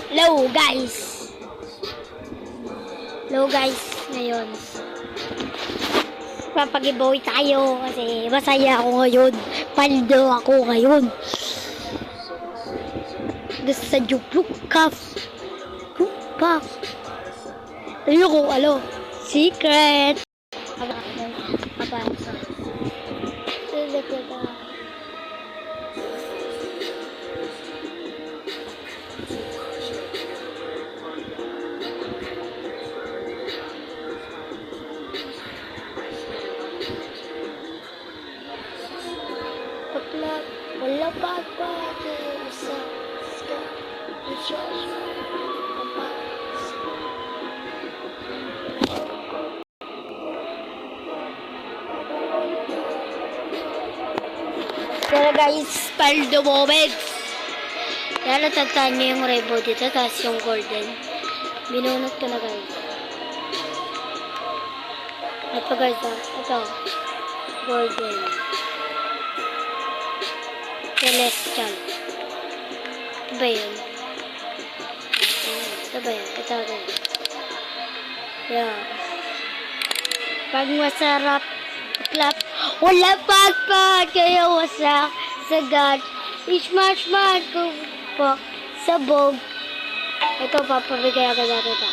Hello guys! Hello guys, ngayon papag-giveaway tayo kasi masaya ako ngayon. Paldo ako ngayon. Gusto sa Jubluk Cup. Tayo kung ano, secret. Wala pa sa Pero guys, paldo moment. Kaya natataan nyo yung rainbow dito, tapos yung golden. Binunot ko na guys. Ito guys, ito. Golden. Celestial. Ito ba yun? Ito ba yun? Ito. Yeah. Pag masarap, clap. Wala pagpag kayo wasak. Sagad. Ismash ko po. Sabog. Ito, papabigay agad natin ito.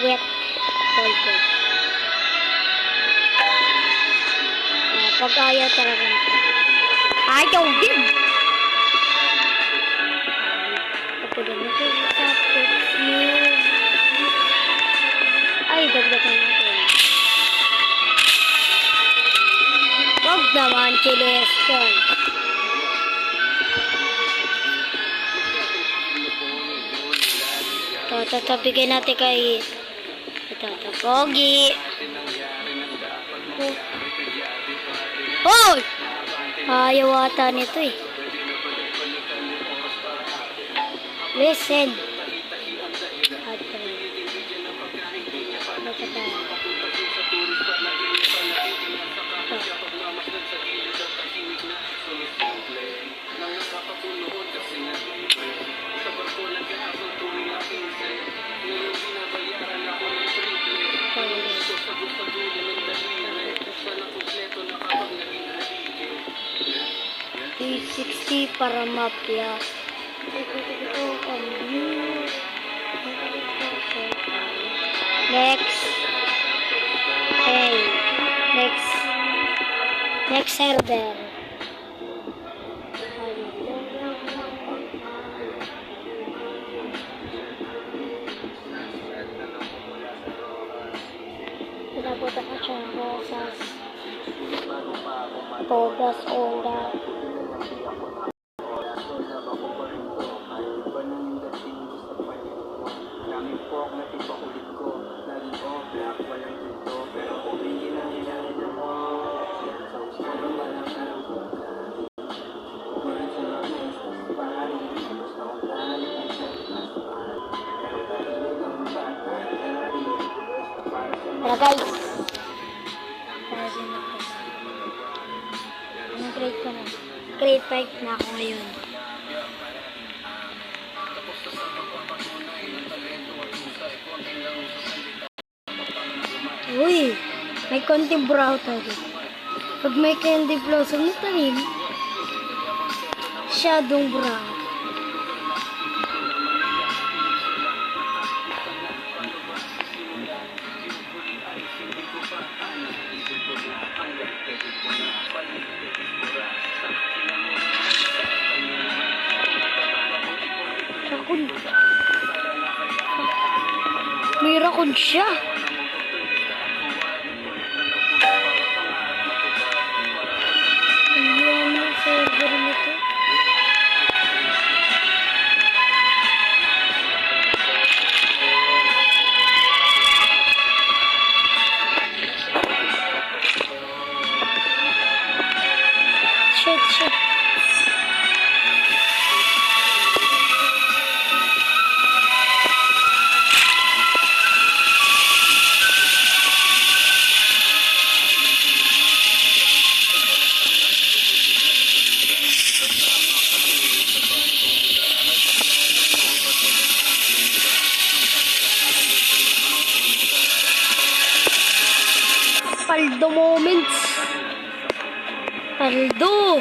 Wet. Golden. Pag-ayaw talaga nito. Ayaw din! Kapag nito sa perfume. Ay, dagdagan natin. Huwag naman, Celestial. Ito, bigay natin kay ito, Pogi. Hoy! Ayaw ata nito eh. Listen. P60 para mapya. Next. Hey. Next server. Pinapunta ko siya ng rosas. Todas oras. Tara guys. Anong grade ko na? Grade 5 na ako ngayon. Uy, may konting brow tayo. Pag may candy blossom na tayo, shadong brow. May rakon siya. Ayan ang server nito. Shit. Paldo moments. Paldo.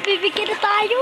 Bibigyan na tayo.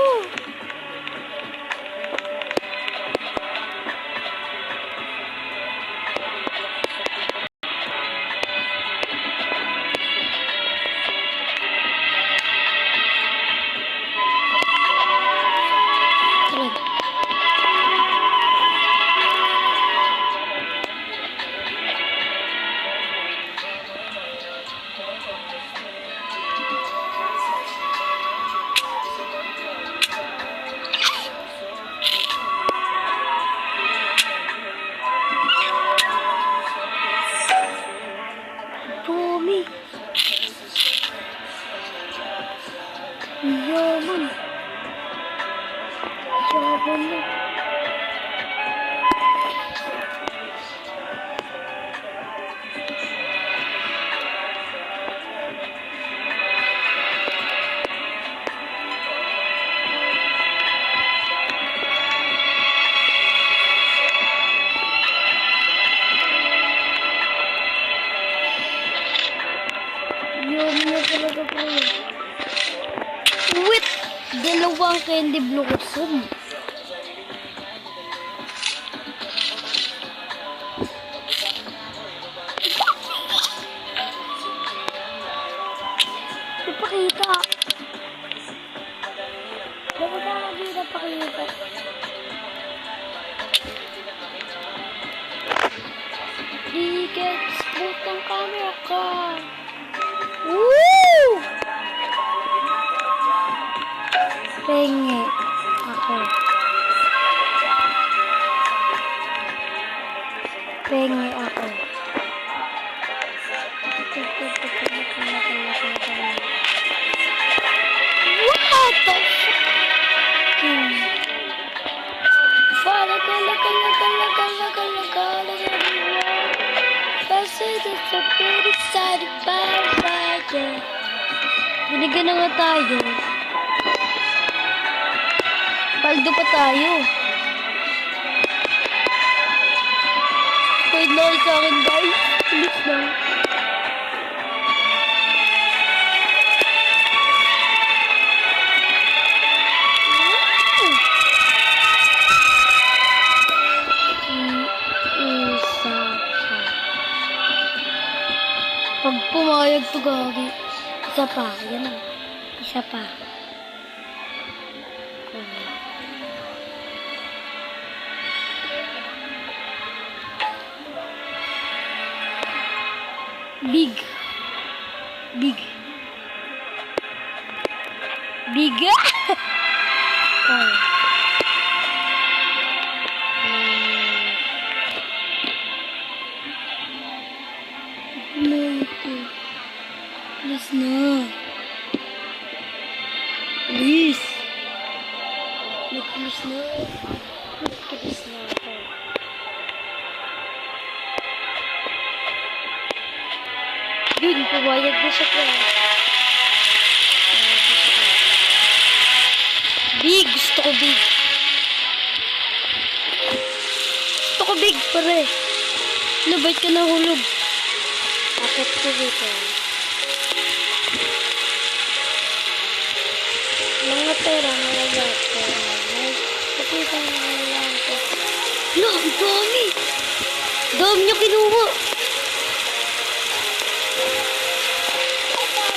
Tommy. Yaman. Yaman na. Wait! Dalawang candy blossom. Napakita. Napakita. Tickets, butang camera ka. Woo! Pengi ako. Pengi ako. What the fuck? Fala, gala. Binigyan na nga tayo. Paldo pa tayo. Wait na sa akin, guys. Please na. Pag pumayag to, gagi. Isa pa. Yan na. Isa pa. Big. Oh. Please na. Please. Nag-please na. Nag-please na ako. Yun, pumayag na siya pa. Big. Gusto ko big. Gusto ko big, pare. Ano, ba't ka nahulog? Akit ko dito. Mga pera, mga gato. Pakita mo nga lang ito. Lo, ang dami! Dami niya kinuha.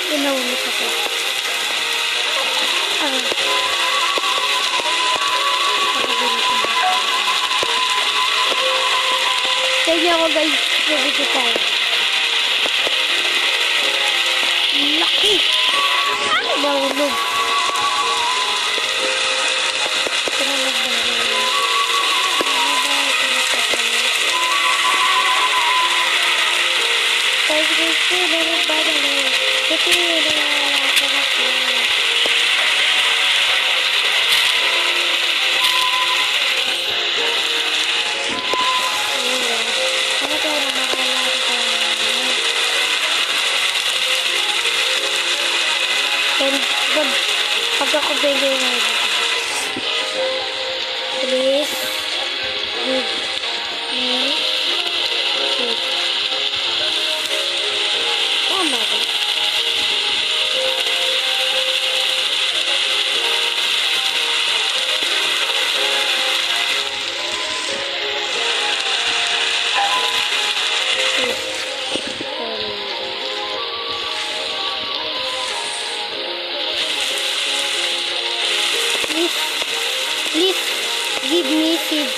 Pinaulit ako. Kaya ako guys, sabi ko tayo. nahulog. Pinalog ba na? Pag ako bigay na ito. Please. Give me. Give. Tama ba? Please give me seed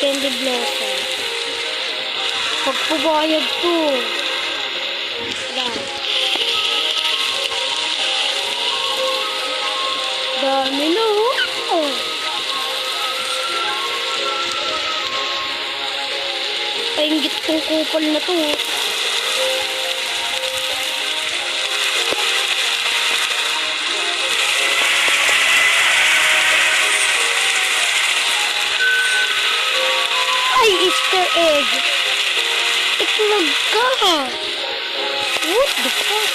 candy blossom. Pagpabayad to. Yan. Dami na oh. Painggit kong kupal na to. Ay, Easter egg! Itlog ka! What the fuck?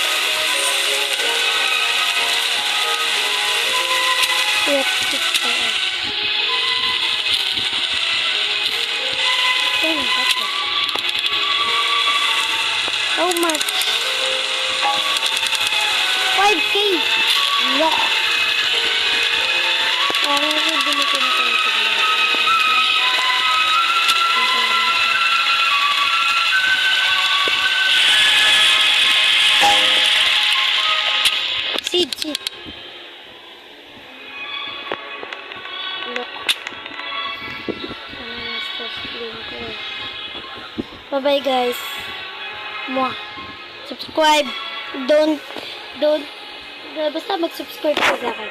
What the fuck? Saan ba ito? How much? 5K! Lock! Parang nabili ko na tayo ito. Seed. Look. Bye-bye guys. Mwah. Subscribe. Don't. Basta mag-subscribe ka sa akin.